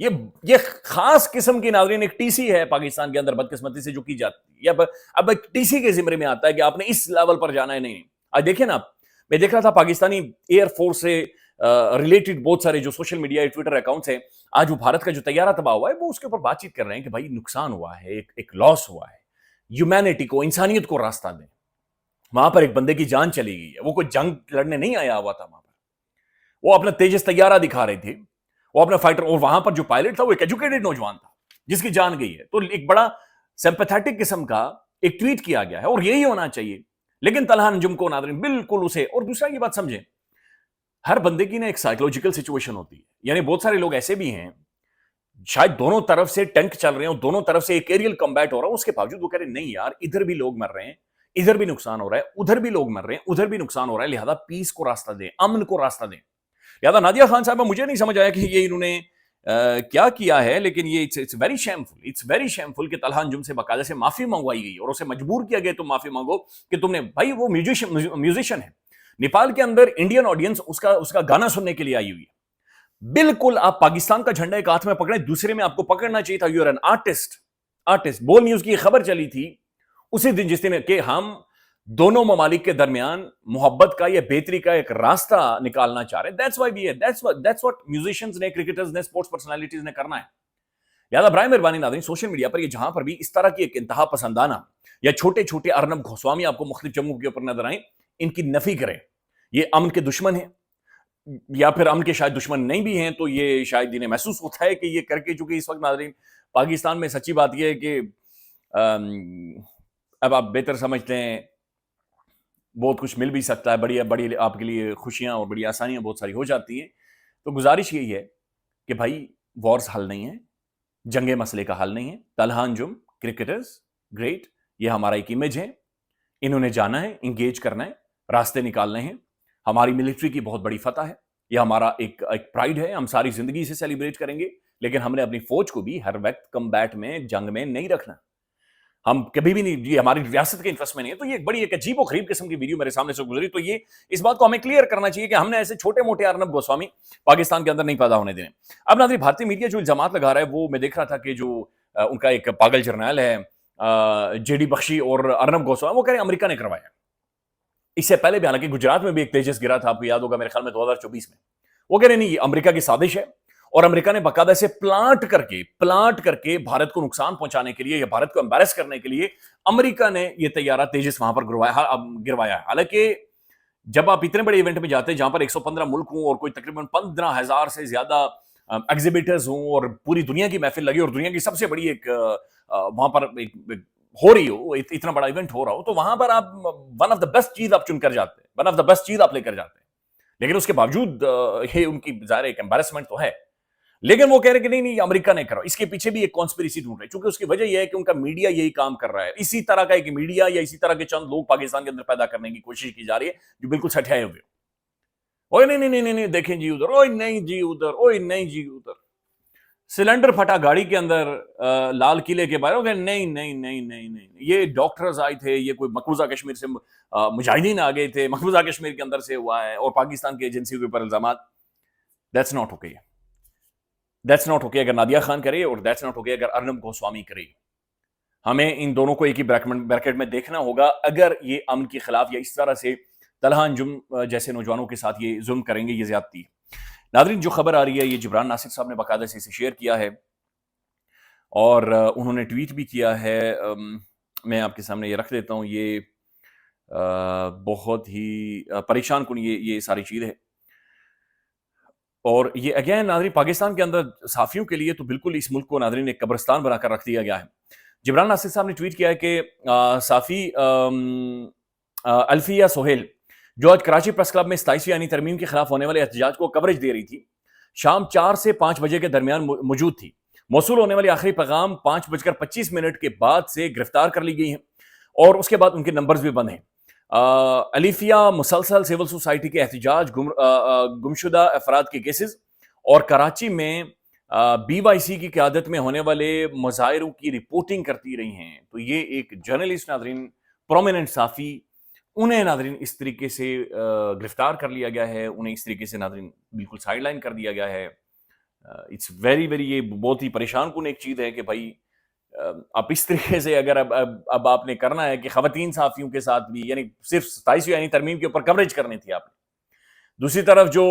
یہ خاص قسم کی ناظرین ایک ٹی سی ہے پاکستان کے اندر بدقسمتی سے جو کی جاتی ہے. اب ایک ٹی سی کے ذمرے میں آتا ہے کہ آپ نے اس لیول پر جانا ہے. نہیں, آج دیکھیں نا, میں دیکھ رہا تھا پاکستانی ایئر فورس سے ریلیٹڈ بہت سارے جو سوشل میڈیا ٹویٹر اکاؤنٹس ہیں, آج وہ بھارت کا جو طیارہ تباہ ہوا ہے وہ اس کے اوپر بات چیت کر رہے ہیں کہ بھائی نقصان ہوا ہے, ایک لاس ہوا ہے, ہیومینٹی کو, انسانیت کو راستہ دیں. وہاں پر ایک بندے کی جان چلی گئی ہے, وہ کوئی جنگ لڑنے نہیں آیا ہوا تھا وہاں پر, وہ اپنا تیجس طیارہ دکھا رہے تھے, وہ اپنا فائٹر, اور وہاں پر جو پائلٹ تھا وہ ایک ایجوکیٹڈ نوجوان تھا جس کی جان گئی ہے. تو ایک بڑا سمپیتھیٹک قسم کا ایک ٹویٹ کیا گیا ہے, اور یہی ہونا چاہیے. لیکن طلحہ انجم کو ناظرین بالکل اسے, اور دوسرا یہ بات سمجھیں, ہر بندے کی نا ایک سائیکولوجیکل سچویشن ہوتی ہے. یعنی بہت سارے لوگ ایسے بھی ہیں شاید دونوں طرف سے ٹینک چل رہے ہیں اور دونوں طرف سے ایک ایریل کمبیٹ ہو رہا ہے, اس کے باوجود وہ کہہ رہے ہیں نہیں یار, ادھر بھی لوگ مر رہے ہیں, ادھر بھی نقصان ہو رہا ہے, ادھر بھی لوگ مر رہے ہیں, ادھر بھی نقصان ہو رہا ہے, لہذا پیس کو راستہ دیں, امن کو راستہ دیں. لہذا نادیہ خان صاحبہ, مجھے نہیں سمجھ آیا کہ یہ انہوں نے کیا کیا ہے, لیکن یہ اٹس ویری شیمفل کہ طلحہ انجم سے باقاعدہ سے معافی منگوائی گئی اور اسے مجبور کیا گیا تم معافی مانگو کہ تم نے, بھائی وہ میوزیشین ہے نیپال کے اندر, انڈین آڈینس اس کا گانا سننے کے لیے آئی ہوئی ہے. بالکل آپ پاکستان کا جھنڈا ایک ہاتھ میں پکڑے, دوسرے میں آپ کو پکڑنا چاہیے تھا, یو آر این آرٹسٹ. بول نیوز کی خبر چلی تھی اسی دن جس دن کہ ہم دونوں ممالک کے درمیان محبت کا یا بہتری کا ایک راستہ نکالنا چاہ رہے ہیں. That's what musicians نے, کرکٹرز نے, سپورٹس پرسنالٹیز نے کرنا ہے. لہٰذا برائے مہربانی ناظرین, سوشل میڈیا پر یہ جہاں پر بھی اس طرح کی ایک انتہا پسندانہ یا چھوٹے چھوٹے ارنب گوسوامی آپ کو مختلف جگہوں کے اوپر نظر آئیں, ان کی نفی کریں. یہ امن کے دشمن ہیں, یا پھر امن کے شاید دشمن نہیں بھی ہیں, تو یہ شاید انہیں محسوس ہوتا ہے کہ یہ کر کے, چونکہ اس وقت ناظرین پاکستان میں سچی بات یہ ہے کہ اب آپ بہتر سمجھتے ہیں بہت کچھ مل بھی سکتا ہے, بڑی آپ کے لیے خوشیاں اور بڑی آسانیاں بہت ساری ہو جاتی ہیں. تو گزارش یہی ہے کہ بھائی وارز حل نہیں ہے, جنگ مسئلے کا حل نہیں ہے. طلحہ انجم کرکٹرز گریٹ, یہ ہمارا ایک امیج ہے, انہوں نے جانا ہے, انگیج کرنا ہے, راستے نکالنے ہیں. ہماری ملٹری کی بہت بڑی فتح ہے, یہ ہمارا ایک پرائیڈ ہے, ہم ساری زندگی سے سیلیبریٹ کریں گے. لیکن ہم نے اپنی فوج کو بھی ہر وقت کمبیٹ میں, جنگ میں نہیں رکھنا. ہم کبھی بھی نہیں, یہ ہماری ریاست کے انٹرسٹ میں نہیں ہے. تو یہ بڑی ایک عجیب و غریب قسم کی ویڈیو میرے سامنے سے گزری. تو یہ اس بات کو ہمیں کلیئر کرنا چاہیے کہ ہم نے ایسے چھوٹے موٹے ارنب گوسوامی پاکستان کے اندر نہیں پیدا ہونے دینے. اب ناظرین بھارتی میڈیا جو الزامات لگا رہا ہے, وہ میں دیکھ رہا تھا کہ جو ان کا ایک پاگل جرنیل ہے جے ڈی بخشی اور ارنب گوسوامی, وہ کہہ رہے ہیں امریکہ نے کروایا. اس سے پہلے بھی حالانکہ گجرات میں بھی ایک تیجس گرا تھا, آپ کو یاد ہوگا میرے خیال میں 2024 میں. وہ کہہ رہے ہیں نہیں, یہ امریکہ کی سازش ہے, اور امریکہ نے باقاعدہ سے پلانٹ کر کے بھارت کو نقصان پہنچانے کے لیے یا بھارت کو امبیرس کرنے کے لیے امریکہ نے یہ طیارہ تیجس وہاں پر گروایا ہے. حالانکہ جب آپ اتنے بڑے ایونٹ میں جاتے ہیں جہاں پر 115 ملک ہوں اور کوئی تقریباً 15,000 سے زیادہ ایگزیبیٹرز ہوں اور پوری دنیا کی محفل لگی اور دنیا کی سب سے بڑی ایک وہاں پر ہو رہی ہو, اتنا بڑا ایونٹ ہو رہا ہو, تو وہاں پر آپ ون آف دا بیسٹ چیز آپ چن کر جاتے ہیں, ون آف دا بیسٹ چیز آپ لے کر جاتے ہیں. لیکن اس کے باوجود یہ ان کی ظاہر ایک امبیرسمنٹ تو ہے. لیکن وہ کہہ رہے کہ نہیں امریکہ نے کرا. اس کے پیچھے بھی ایک کانسپیریسی ڈھونڈ رہے, چونکہ اس کی وجہ یہ ہے کہ ان کا میڈیا یہی کام کر رہا ہے. اسی طرح کا ایک میڈیا یا اسی طرح کے چند لوگ پاکستان کے اندر پیدا کرنے کی کوشش کی جا رہی ہے جو بالکل سٹھائے ہوئے. اوئے نہیں دیکھیں جی ادھر, اوئے نہیں جی ادھر, اوئے نہیں جی ادھر. سلنڈر پھٹا گاڑی کے اندر لال قلعے کے باہر, نہیں, یہ ڈاکٹرز آئے تھے, یہ کوئی مقبوضہ کشمیر سے مجاہدین آ گئے تھے, مقبوضہ کشمیر کے اندر سے ہوا ہے, اور پاکستان کی ایجنسی کے اوپر الزامات. That's not okay. That's not okay اگر نادیہ خان کرے, اور دیٹس ناٹ اوکے اگر ارنب گوسوامی کرے. ہمیں ان دونوں کو ایک ہی بریکٹ میں دیکھنا ہوگا. اگر یہ امن کے خلاف یا اس طرح سے طلحہ انجم جیسے نوجوانوں کے ساتھ یہ ظلم کریں گے, یہ زیادتی ہے. ناظرین جو خبر آ رہی ہے, یہ جبران ناصر صاحب نے باقاعدہ سے اسے شیئر کیا ہے اور انہوں نے ٹویٹ بھی کیا ہے. میں آپ کے سامنے یہ رکھ دیتا ہوں. یہ بہت ہی پریشان کن یہ ساری چیز ہے. اور یہ اگین ناظرین پاکستان کے اندر صحافیوں کے لیے تو بالکل اس ملک کو ناظرین ایک قبرستان بنا کر رکھ دیا گیا ہے. جبران ناصر صاحب نے ٹویٹ کیا ہے کہ صحافی الفیہ سہیل جو آج کراچی پریس کلب میں 27ویں آئینی ترمیم کے خلاف ہونے والے احتجاج کو کوریج دے رہی تھی, شام 4 سے 5 بجے کے درمیان موجود تھی. موصول ہونے والی آخری پیغام 5:25 کے بعد سے گرفتار کر لی گئی ہیں, اور اس کے بعد ان کے نمبرز بھی بند ہیں. الفیہ مسلسل سول سوسائٹی کے احتجاج, گمشدہ افراد کے کیسز اور کراچی میں BYC کی قیادت میں ہونے والے مظاہروں کی رپورٹنگ کرتی رہی ہیں. تو یہ ایک جرنلسٹ ناظرین, پرومیننٹ صحافی, انہیں ناظرین اس طریقے سے گرفتار کر لیا گیا ہے, انہیں اس طریقے سے ناظرین بالکل سائیڈ لائن کر دیا گیا ہے. اٹس ویری ویری، یہ بہت ہی پریشان کن ایک چیز ہے کہ بھائی اب اس طریقے سے اگر اب آپ نے کرنا ہے کہ خواتین صحافیوں کے ساتھ بھی، یعنی صرف 27ویں یعنی ترمیم کے اوپر کوریج کرنی تھی آپ نے. دوسری طرف جو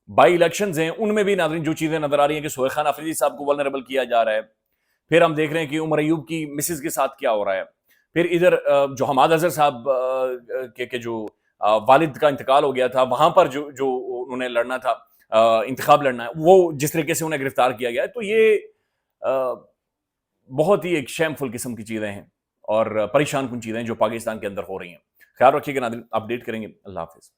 بائی الیکشنز ہیں ان میں بھی ناظرین جو چیزیں نظر آ رہی ہیں کہ سہیل خان آفریدی صاحب کو ولنریبل کیا جا رہا ہے، پھر ہم دیکھ رہے ہیں کہ عمر ایوب کی مسز کے ساتھ کیا ہو رہا ہے، پھر ادھر جو حماد اظہر صاحب کے جو والد کا انتقال ہو گیا تھا، وہاں پر جو انہوں نے لڑنا تھا، انتخاب لڑنا ہے، وہ جس طریقے سے انہیں گرفتار کیا گیا ہے. تو یہ بہت ہی ایک شیم فل قسم کی چیزیں ہیں اور پریشان کن چیزیں ہیں جو پاکستان کے اندر ہو رہی ہیں. خیال رکھیے گا ناظرین، اپڈیٹ کریں گے. اللہ حافظ.